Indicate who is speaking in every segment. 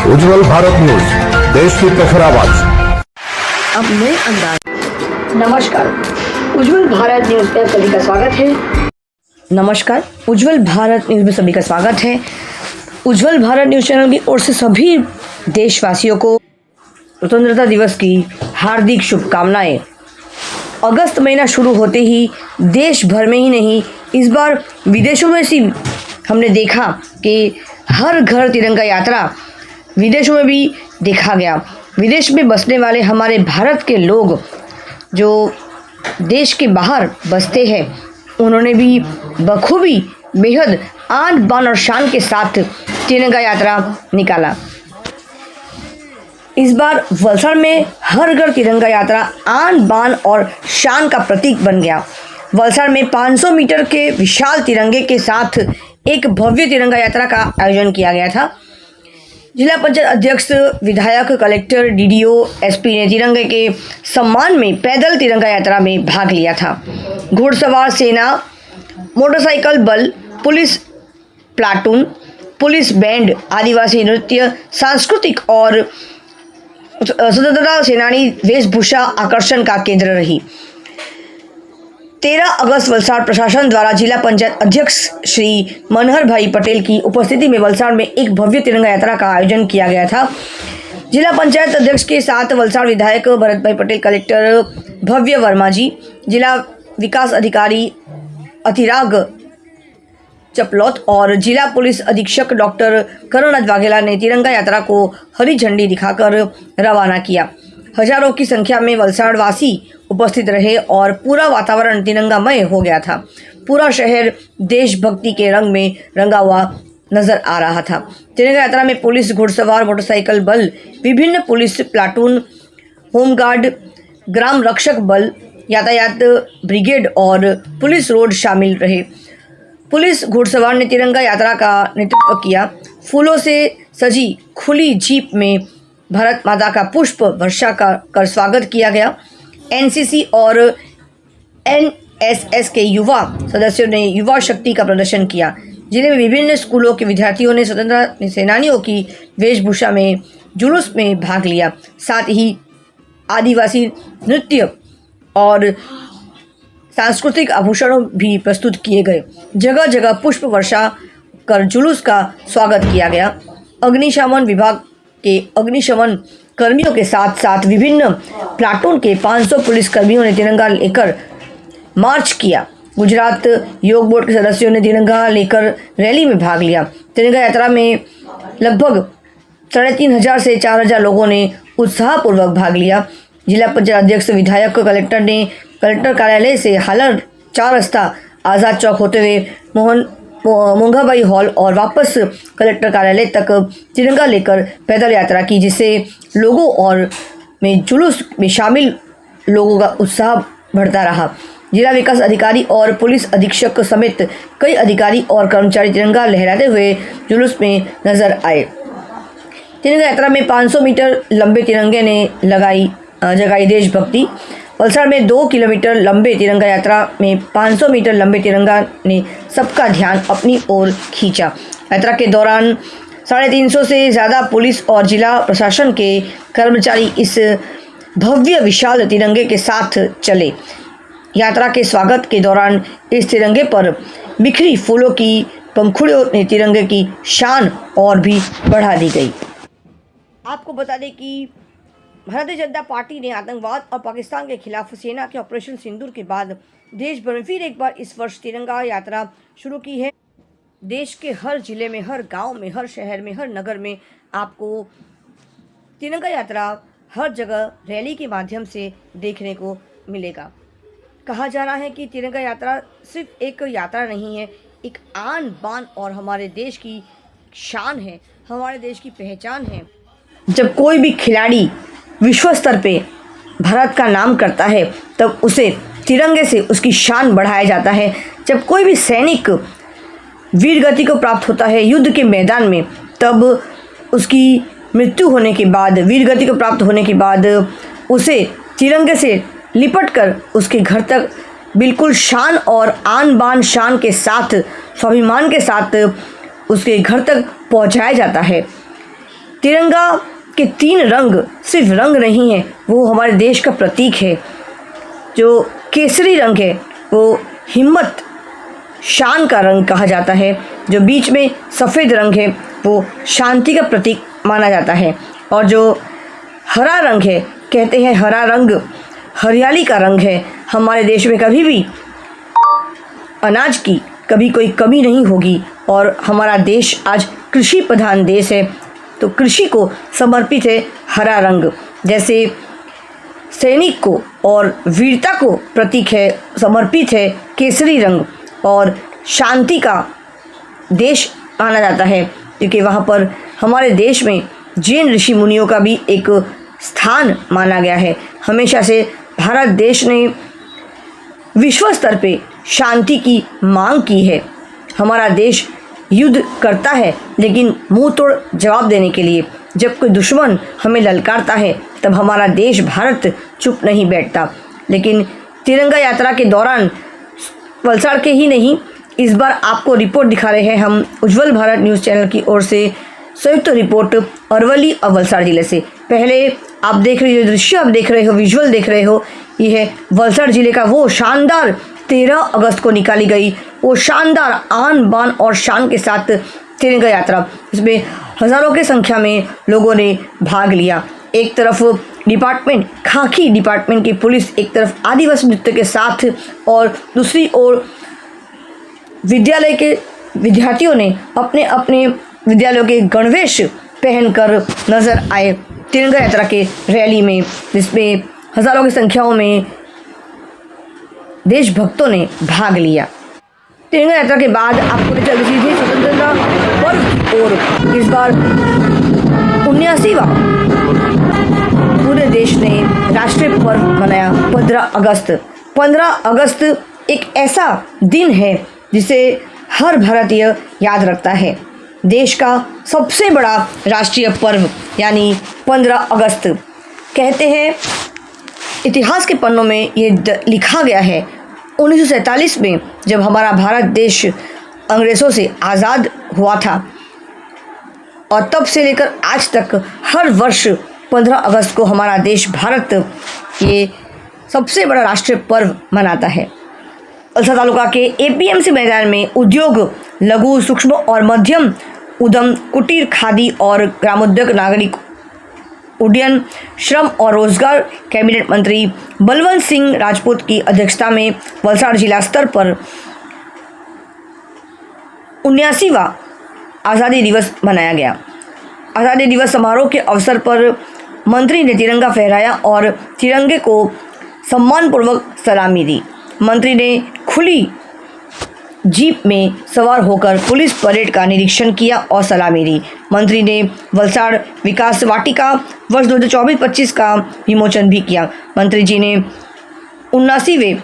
Speaker 1: उज्जवल Bharat news, देश की प्रखर आवाज।
Speaker 2: अब नए अंदाज। नमस्कार, उज्जवल भारत न्यूज में सभी का स्वागत है। नमस्कार, उज्जवल भारत न्यूज में सभी का स्वागत है। उज्जवल भारत न्यूज चैनल की ओर से सभी देशवासियों को स्वतंत्रता दिवस की हार्दिक शुभकामनाएं। अगस्त महीना शुरू होते ही देश भर में ही नहीं, इस बार विदेशों में भी हमने देखा कि हर घर तिरंगा यात्रा विदेशों में भी देखा गया। विदेश में बसने वाले हमारे भारत के लोग जो देश के बाहर बसते हैं, उन्होंने भी बखूबी बेहद आन बान और शान के साथ तिरंगा यात्रा निकाला। इस बार वलसाड़ में हर घर तिरंगा यात्रा आन बान और शान का प्रतीक बन गया। वलसाड़ में 500 मीटर के विशाल तिरंगे के साथ एक भव्य तिरंगा यात्रा का आयोजन किया गया था। जिला पंचायत अध्यक्ष, विधायक, कलेक्टर, डीडीओ, एसपी ने तिरंगे के सम्मान में पैदल तिरंगा यात्रा में भाग लिया था। घुड़सवार सेना, मोटरसाइकिल बल, पुलिस प्लाटून, पुलिस बैंड, आदिवासी नृत्य, सांस्कृतिक और स्वतंत्रता सेनानी वेशभूषा आकर्षण का केंद्र रही। 13 अगस्त वलसाड़ प्रशासन द्वारा जिला पंचायत अध्यक्ष श्री मनहर भाई पटेल की उपस्थिति में वलसाड़ में एक भव्य तिरंगा यात्रा का आयोजन किया गया था। जिला पंचायत अध्यक्ष के साथ वलसाड़ विधायक भरत भाई पटेल, कलेक्टर भव्य वर्मा जी, जिला विकास अधिकारी अतिराग चपलौत और जिला पुलिस अधीक्षक डॉक्टर करुणराज वाघेला ने तिरंगा यात्रा को हरी झंडी दिखाकर रवाना किया। हजारों की संख्या में वलसाड़ वासी उपस्थित रहे और पूरा वातावरण तिरंगामय हो गया था। पूरा शहर देशभक्ति के रंग में रंगा हुआ नजर आ रहा था। तिरंगा यात्रा में पुलिस, घुड़सवार, मोटरसाइकिल बल, विभिन्न पुलिस प्लाटून, होमगार्ड, ग्राम रक्षक बल, यातायात ब्रिगेड और पुलिस रोड शामिल रहे। पुलिस घुड़सवार ने तिरंगा यात्रा का नेतृत्व किया। फूलों से सजी खुली जीप में भारत माता का पुष्प वर्षा कर स्वागत किया गया। एनसीसी और एनएसएस के युवा सदस्यों ने युवा शक्ति का प्रदर्शन किया। जिले में विभिन्न स्कूलों के विद्यार्थियों ने स्वतंत्रता सेनानियों की वेशभूषा में जुलूस में भाग लिया। साथ ही आदिवासी नृत्य और सांस्कृतिक आभूषणों भी प्रस्तुत किए गए। जगह जगह पुष्प वर्षा कर जुलूस का स्वागत किया गया। अग्निशमन विभाग के अग्निशमन कर्मियों के साथ साथ विभिन्न प्लाटून के 500 पुलिस कर्मियों ने तिरंगा लेकर मार्च किया। गुजरात योग बोर्ड के सदस्यों ने तिरंगा लेकर रैली में भाग लिया। तिरंगा यात्रा में लगभग 3500 से 4000 लोगों ने उत्साहपूर्वक भाग लिया। जिला पंचायत अध्यक्ष, विधायक, कलेक्टर ने कलेक्टर कार्यालय से हालर 4 रास्ता आज़ाद चौक होते हुए मोंघाबाई हॉल और वापस कलेक्टर कार्यालय तक तिरंगा लेकर पैदल यात्रा की, जिससे लोगों और में जुलूस में शामिल लोगों का उत्साह बढ़ता रहा। जिला विकास अधिकारी और पुलिस अधीक्षक समेत कई अधिकारी और कर्मचारी तिरंगा लहराते हुए जुलूस में नजर आए। तिरंगा यात्रा में 500 मीटर लंबे तिरंगे ने जगाई देशभक्ति। वलसाड़ में 2 किलोमीटर लंबे तिरंगा यात्रा में 500 मीटर लंबे तिरंगा ने सबका ध्यान अपनी ओर खींचा। यात्रा के दौरान 350 से ज़्यादा पुलिस और जिला प्रशासन के कर्मचारी इस भव्य विशाल तिरंगे के साथ चले। यात्रा के स्वागत के दौरान इस तिरंगे पर बिखरी फूलों की पंखुड़ियों ने तिरंगे की शान और भी बढ़ा दी गई। आपको बता दें कि भारतीय जनता पार्टी ने आतंकवाद और पाकिस्तान के खिलाफ सेना के ऑपरेशन सिंदूर के बाद देश भर में फिर एक बार इस वर्ष तिरंगा यात्रा शुरू की है। देश के हर जिले में, हर गांव में, हर शहर में, हर नगर में आपको तिरंगा यात्रा हर जगह रैली के माध्यम से देखने को मिलेगा। कहा जा रहा है कि तिरंगा यात्रा सिर्फ एक यात्रा नहीं है, एक आन बान और हमारे देश की शान है, हमारे देश की पहचान है। जब कोई भी खिलाड़ी विश्व स्तर पे भारत का नाम करता है, तब उसे तिरंगे से उसकी शान बढ़ाया जाता है। जब कोई भी सैनिक वीर गति को प्राप्त होता है युद्ध के मैदान में, तब उसकी मृत्यु होने के बाद, वीर गति को प्राप्त होने के बाद उसे तिरंगे से लिपट कर उसके घर तक बिल्कुल शान और आन बान शान के साथ, स्वाभिमान के साथ उसके घर तक पहुंचाया जाता है। तिरंगा के 3 रंग सिर्फ रंग नहीं है, वो हमारे देश का प्रतीक है। जो केसरी रंग है वो हिम्मत, शान का रंग कहा जाता है। जो बीच में सफ़ेद रंग है वो शांति का प्रतीक माना जाता है। और जो हरा रंग है, कहते हैं हरा रंग हरियाली का रंग है। हमारे देश में कभी भी अनाज की कभी कोई कमी नहीं होगी और हमारा देश आज कृषि प्रधान देश है, तो कृषि को समर्पित है हरा रंग। जैसे सैनिक को और वीरता को प्रतीक है, समर्पित है केसरी रंग। और शांति का देश माना जाता है क्योंकि वहाँ पर हमारे देश में जैन ऋषि मुनियों का भी एक स्थान माना गया है। हमेशा से भारत देश ने विश्व स्तर पे शांति की मांग की है। हमारा देश युद्ध करता है लेकिन मुंह तोड़ जवाब देने के लिए। जब कोई दुश्मन हमें ललकारता है तब हमारा देश भारत चुप नहीं बैठता। लेकिन तिरंगा यात्रा के दौरान वलसाड़ के ही नहीं, इस बार आपको रिपोर्ट दिखा रहे हैं हम उज्जवल भारत न्यूज़ चैनल की ओर से संयुक्त रिपोर्ट अरवली और वलसाड़ जिले से। पहले आप देख रहे हो दृश्य, आप देख रहे हो विजुअल देख रहे हो, ये है वलसाड़ जिले का वो शानदार 13 अगस्त को निकाली गई वो शानदार आन बान और शान के साथ तिरंगा यात्रा। इसमें हज़ारों की संख्या में लोगों ने भाग लिया। एक तरफ डिपार्टमेंट, खाकी डिपार्टमेंट की पुलिस एक तरफ आदिवासी नृत्य के साथ और दूसरी ओर विद्यालय के विद्यार्थियों ने अपने अपने विद्यालयों के गणवेश पहनकर नजर आए तिरंगा यात्रा के रैली में, जिसमें हज़ारों की संख्याओं में देशभक्तों ने भाग लिया। तिरंगा यात्रा के बाद आपको चल रही थी स्वतंत्रता पर्व की ओर। इस बार 79वां पूरे देश ने राष्ट्रीय पर्व मनाया 15 अगस्त। 15 अगस्त एक ऐसा दिन है जिसे हर भारतीय याद रखता है। देश का सबसे बड़ा राष्ट्रीय पर्व यानी 15 अगस्त। कहते हैं इतिहास के पन्नों में ये लिखा गया है 1947 में जब हमारा भारत देश अंग्रेज़ों से आज़ाद हुआ था और तब से लेकर आज तक हर वर्ष 15 अगस्त को हमारा देश भारत ये सबसे बड़ा राष्ट्रीय पर्व मनाता है। वलसाड़ तालुका के एपीएमसी मैदान में उद्योग, लघु, सूक्ष्म और मध्यम उद्यम, कुटीर, खादी और ग्रामोद्योग, नागरिक उड्डयन, श्रम और रोजगार कैबिनेट मंत्री बलवंत सिंह राजपूत की अध्यक्षता में वलसाड़ जिला स्तर पर 79वां आज़ादी दिवस मनाया गया। आज़ादी दिवस समारोह के अवसर पर मंत्री ने तिरंगा फहराया और तिरंगे को सम्मानपूर्वक सलामी दी। मंत्री ने खुली जीप में सवार होकर पुलिस परेड का निरीक्षण किया और सलामी दी। मंत्री ने वलसाड़ विकास वाटिका वर्ष 2024-25 का विमोचन भी किया। मंत्री जी ने 79वें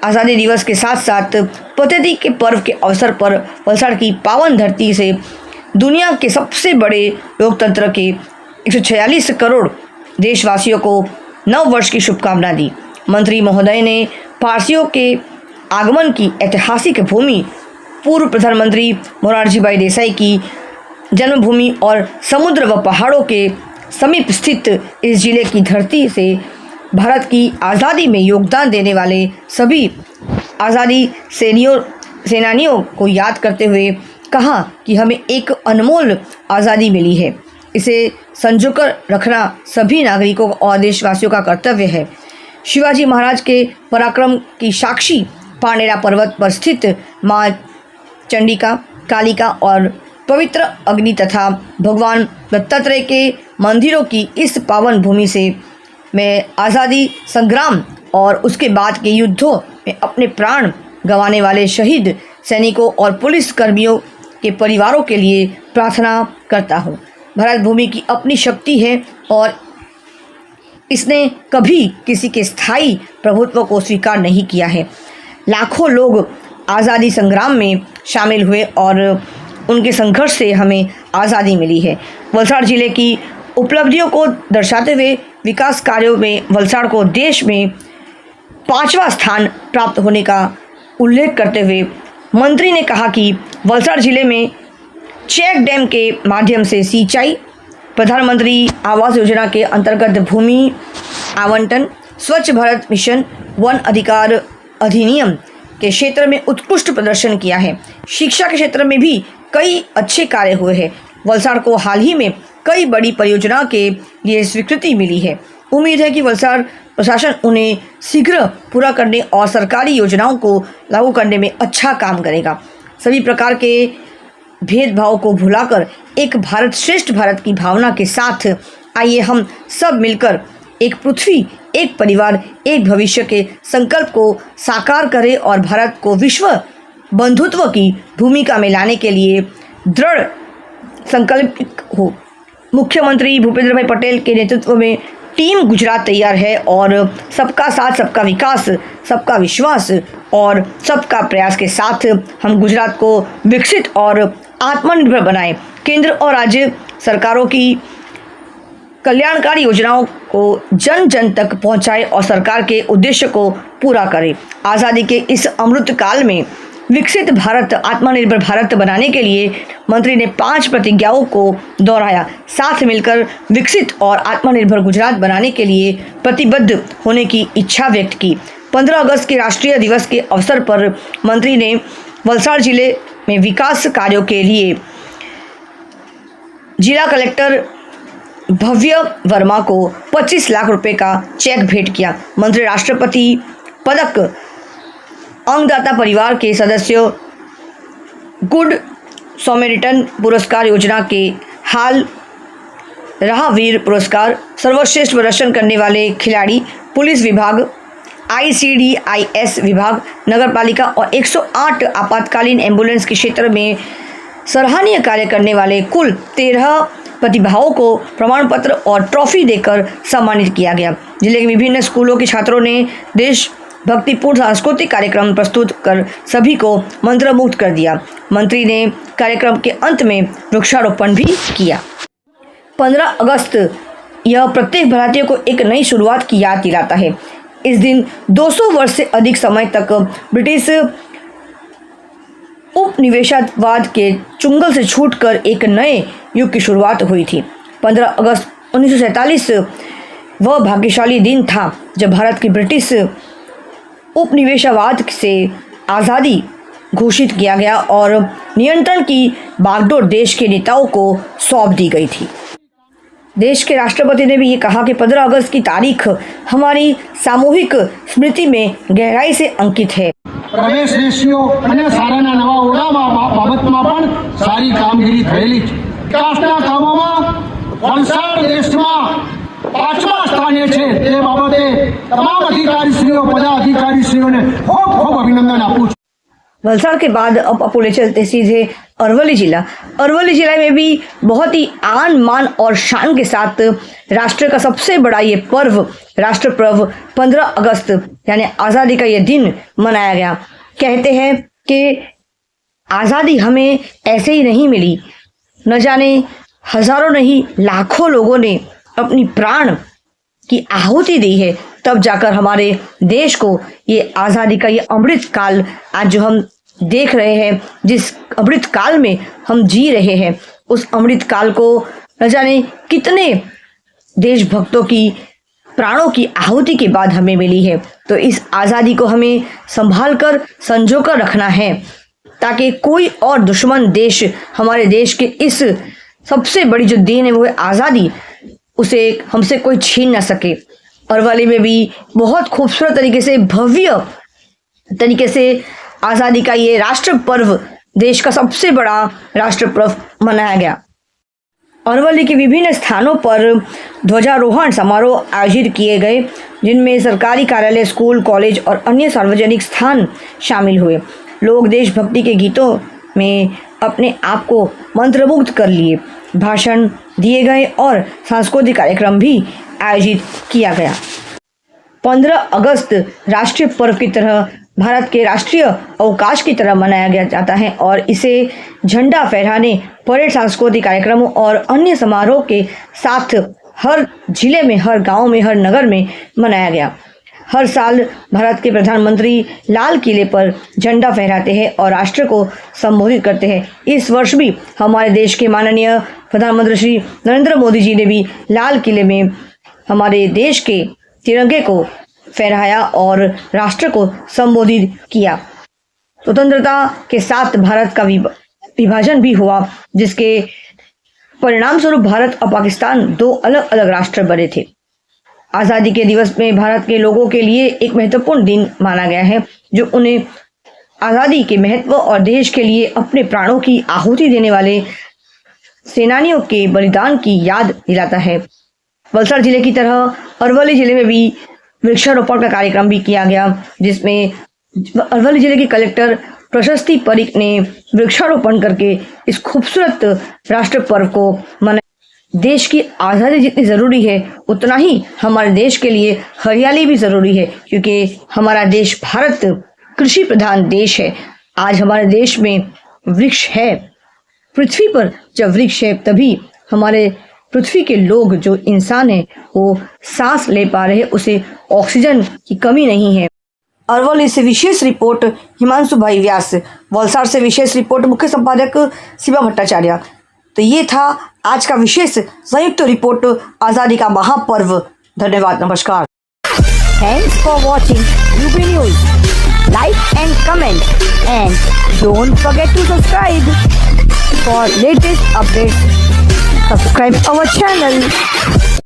Speaker 2: आज़ादी दिवस के साथ साथ पतौती के पर्व के अवसर पर वलसाड़ की पावन धरती से दुनिया के सबसे बड़े लोकतंत्र के 146 करोड़ देशवासियों को नव वर्ष की शुभकामना दी। मंत्री महोदय ने पारसियों के आगमन की ऐतिहासिक भूमि, पूर्व प्रधानमंत्री मोरारजी भाई देसाई की जन्मभूमि और समुद्र व पहाड़ों के समीप स्थित इस जिले की धरती से भारत की आज़ादी में योगदान देने वाले सभी आज़ादी सेनानियों को याद करते हुए कहा कि हमें एक अनमोल आज़ादी मिली है। इसे संजोकर रखना सभी नागरिकों और देशवासियों का कर्तव्य है। शिवाजी महाराज के पराक्रम की साक्षी पानेरा पर्वत पर स्थित माँ चंडिका, कालिका और पवित्र अग्नि तथा भगवान दत्तात्रेय के मंदिरों की इस पावन भूमि से मैं आज़ादी संग्राम और उसके बाद के युद्धों में अपने प्राण गंवाने वाले शहीद सैनिकों और पुलिस कर्मियों के परिवारों के लिए प्रार्थना करता हूँ। भारत भूमि की अपनी शक्ति है और इसने कभी किसी के स्थायी प्रभुत्व को स्वीकार नहीं किया है। लाखों लोग आज़ादी संग्राम में शामिल हुए और उनके संघर्ष से हमें आज़ादी मिली है। वलसाड़ जिले की उपलब्धियों को दर्शाते हुए विकास कार्यों में वलसाड़ को देश में 5वां स्थान प्राप्त होने का उल्लेख करते हुए मंत्री ने कहा कि वलसाड़ जिले में चेक डैम के माध्यम से सिंचाई, प्रधानमंत्री आवास योजना के अंतर्गत भूमि आवंटन, स्वच्छ भारत मिशन, वन अधिकार अधिनियम के क्षेत्र में उत्कृष्ट प्रदर्शन किया है। शिक्षा के क्षेत्र में भी कई अच्छे कार्य हुए हैं। वलसाड़ को हाल ही में कई बड़ी परियोजना के लिए स्वीकृति मिली है। उम्मीद है कि वलसाड़ प्रशासन उन्हें शीघ्र पूरा करने और सरकारी योजनाओं को लागू करने में अच्छा काम करेगा। सभी प्रकार के भेदभाव को भुलाकर एक भारत श्रेष्ठ भारत की भावना के साथ आइए हम सब मिलकर एक पृथ्वी, एक परिवार, एक भविष्य के संकल्प को साकार करें और भारत को विश्व बंधुत्व की भूमिका में लाने के लिए दृढ़ संकल्प हो। मुख्यमंत्री भूपेंद्र भाई पटेल के नेतृत्व में टीम गुजरात तैयार है और सबका साथ, सबका विकास, सबका विश्वास और सबका प्रयास के साथ हम गुजरात को विकसित और आत्मनिर्भर बनाएं। केंद्र और राज्य सरकारों की कल्याणकारी योजनाओं को जन जन तक पहुंचाए और सरकार के उद्देश्य को पूरा करें। आज़ादी के इस अमृत काल में विकसित भारत, आत्मनिर्भर भारत बनाने के लिए मंत्री ने 5 प्रतिज्ञाओं को दोहराया। साथ मिलकर विकसित और आत्मनिर्भर गुजरात बनाने के लिए प्रतिबद्ध होने की इच्छा व्यक्त की। 15 अगस्त के राष्ट्रीय दिवस के अवसर पर मंत्री ने वलसाड़ जिले में विकास कार्यों के लिए जिला कलेक्टर भव्य वर्मा को 25 लाख रुपए का चेक भेंट किया। मंत्री राष्ट्रपति पदक अंगदाता परिवार के सदस्यों गुड सॉमेरिटन पुरस्कार योजना के हाल रहा वीर पुरस्कार, सर्वश्रेष्ठ प्रदर्शन करने वाले खिलाड़ी, पुलिस विभाग, ICDIS विभाग, नगरपालिका और 108 आपातकालीन एम्बुलेंस के क्षेत्र में सराहनीय कार्य करने वाले कुल 13 प्रतिभाओं को प्रमाण पत्र और ट्रॉफी देकर सम्मानित किया गया। जिले के विभिन्न स्कूलों के छात्रों ने देश भक्तिपूर्ण सांस्कृतिक कार्यक्रम प्रस्तुत कर सभी को मंत्रमुग्ध कर दिया। मंत्री ने कार्यक्रम के अंत में वृक्षारोपण भी किया। 15 अगस्त यह प्रत्येक भारतीय को एक नई शुरुआत की याद दिलाता है। इस दिन 200 वर्ष से अधिक समय तक ब्रिटिश उपनिवेशवाद के चुंगल से छूटकर एक नए युग की शुरुआत हुई थी। 15 अगस्त 1947 वह भाग्यशाली दिन था जब भारत की ब्रिटिश उपनिवेशवाद से आज़ादी घोषित किया गया और नियंत्रण की बागडोर देश के नेताओं को सौंप दी गई थी। देश के राष्ट्रपति ने भी ये कहा कि 15 अगस्त की तारीख हमारी सामूहिक स्मृति में गहराई से अंकित है।
Speaker 3: પ્રવેશવેશીઓ અને સારાના નવા ઓરડામાં બાબતમાં પણ સારી કામગીરી થયેલી છે। વિકાસના કામોમાં વલસાડ દેશમાં 5મા સ્થાને છે। તે બાબતે તમામ અધિકારીશ્રીઓ, પદાધિકારીશ્રીઓને ખૂબ ખૂબ અભિનંદન આપું છું।
Speaker 2: वलसाड़ के बाद अब अपोले चलते सीधे अरवली जिला। अरवली जिला में भी बहुत ही आन मान और शान के साथ राष्ट्र का सबसे बड़ा ये पर्व, राष्ट्र पर्व 15 अगस्त यानी आज़ादी का ये दिन मनाया गया। कहते हैं कि आज़ादी हमें ऐसे ही नहीं मिली, न जाने हजारों नहीं लाखों लोगों ने अपनी प्राण की आहुति दी है, तब जाकर हमारे देश को ये आज़ादी का ये अमृत काल आज जो हम देख रहे हैं, जिस अमृत काल में हम जी रहे हैं, उस अमृत काल को न जाने कितने देशभक्तों की प्राणों की आहुति के बाद हमें मिली है। तो इस आज़ादी को हमें संभाल कर संजो कर रखना है ताकि कोई और दुश्मन देश हमारे देश के इस सबसे बड़ी जो देन है वो है आज़ादी, उसे हमसे कोई छीन ना सके। अरवली में भी बहुत खूबसूरत तरीके से, भव्य तरीके से आज़ादी का ये राष्ट्र पर्व, देश का सबसे बड़ा राष्ट्र पर्व मनाया गया। अरवली के विभिन्न स्थानों पर ध्वजारोहण समारोह आयोजित किए गए, जिनमें सरकारी कार्यालय, स्कूल, कॉलेज और अन्य सार्वजनिक स्थान शामिल हुए। लोग देशभक्ति के गीतों में अपने आप को मंत्रमुग्ध कर लिए, भाषण दिए गए और सांस्कृतिक कार्यक्रम भी आयोजित किया गया। 15 अगस्त राष्ट्रीय पर्व की तरह भारत के राष्ट्रीय अवकाश की तरह मनाया गया जाता है और इसे झंडा फहराने, परेड, सांस्कृतिक कार्यक्रमों और अन्य समारोह के साथ हर जिले में, हर गांव में, हर नगर में मनाया गया। हर साल भारत के प्रधानमंत्री लाल किले पर झंडा फहराते हैं और राष्ट्र को संबोधित करते हैं। इस वर्ष भी हमारे देश के माननीय प्रधानमंत्री श्री नरेंद्र मोदी जी ने भी लाल किले में हमारे देश के तिरंगे को फहराया और राष्ट्र को संबोधित किया। स्वतंत्रता के साथ भारत का विभाजन भी हुआ, जिसके परिणाम स्वरूप भारत और पाकिस्तान दो अलग अलग राष्ट्र बने थे। आज़ादी के दिवस में भारत के लोगों के लिए एक महत्वपूर्ण दिन माना गया है, जो उन्हें आज़ादी के महत्व और देश के लिए अपने प्राणों की आहुति देने वाले सेनानियों के बलिदान की याद दिलाता है। वलसाड़ जिले की तरह अरवली जिले में भी वृक्षारोपण का कार्यक्रम भी किया गया, जिसमें अरवली जिले के कलेक्टर प्रशस्ति परीख ने वृक्षारोपण करके इस खूबसूरत राष्ट्र पर्व को मनाया। देश की आज़ादी जितनी ज़रूरी है, उतना ही हमारे देश के लिए हरियाली भी ज़रूरी है, क्योंकि हमारा देश भारत कृषि प्रधान देश है। आज हमारे देश में वृक्ष है। पृथ्वी पर जब वृक्ष है, तभी हमारे पृथ्वी के लोग, जो इंसान है, वो सांस ले पा रहे हैं, उसे ऑक्सीजन की कमी नहीं है। अरवली से विशेष रिपोर्ट हिमांशु भाई व्यास, वलसाड़ से विशेष रिपोर्ट मुख्य संपादक शिवा भट्टाचार्य। तो ये था आज का विशेष संयुक्त रिपोर्ट आज़ादी का महापर्व। धन्यवाद, नमस्कार।
Speaker 4: Thanks for watching UB News. Like and comment, and don't forget to subscribe for latest updates. Subscribe our channel.